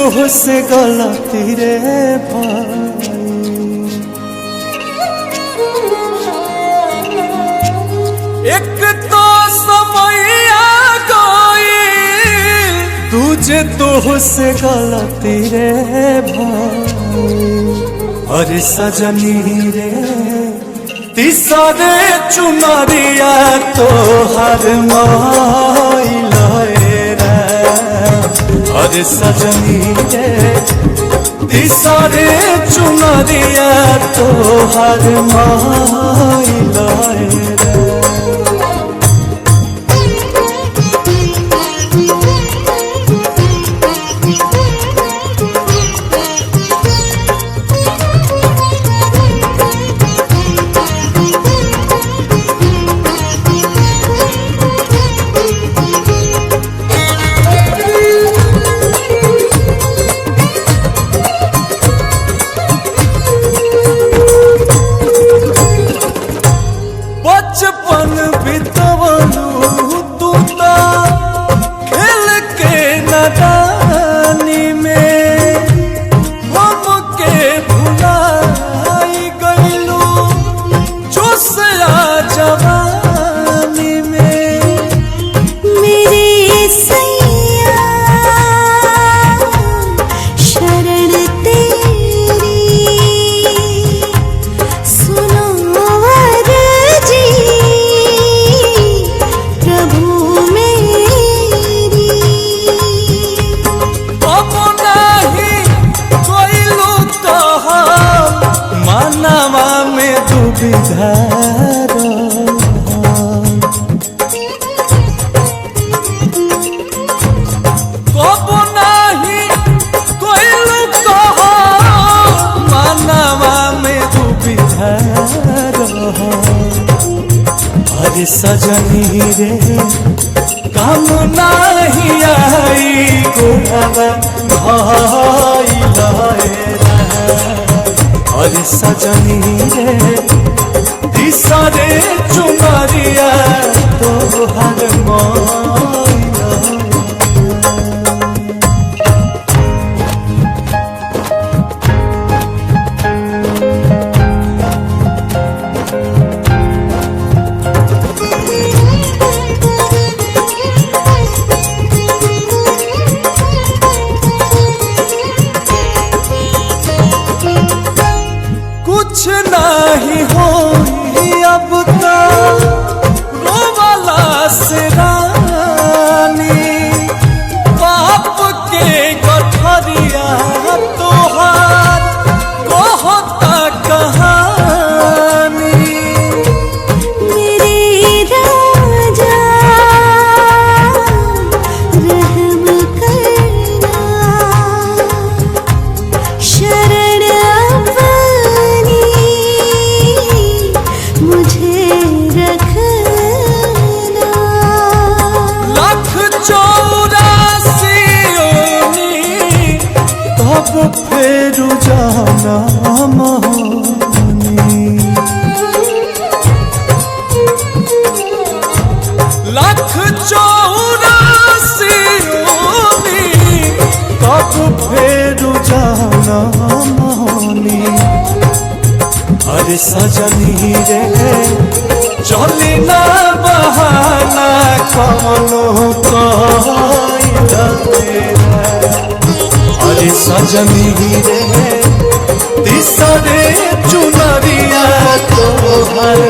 तुझसे गलती रे भाई। एक तो समय आ गई तुझे तुझसे गलती रे भाई। अरे सजनी रे तीसरे चुनरिया तो हर माइला रे। अरे सजनी रे तीसरे चुनरिया तो हर माइला रे। बचपन बितवलू तू तो खेल के नादानी में। हमके भुलाई गईलू जोशया जवानी में। मेरे सैया शरण तेरी सुनो कब नहीं कोई कहा मानवा में दुविधा। अरे सजनी रे काम नहीं आई गोहवा भाई लाए। अरे सजनी रे तीसरे चुनरिया तो हर माइला। कुछ नहीं हो अब तो रोवाला से रानी। बाप के गठरिया तोहार कहता कहानी। मेरे राजा रहम करना शरण अपनी मुझे रखना। लाख 84 तब फिर जाना मोहनी। लाख 84 तब फिर जाना मोहनी। अरे सजनी रे चली ना बहाना कमलो कइला तेरा। अरे सजनी रे तीसरे चुनरिया तो हर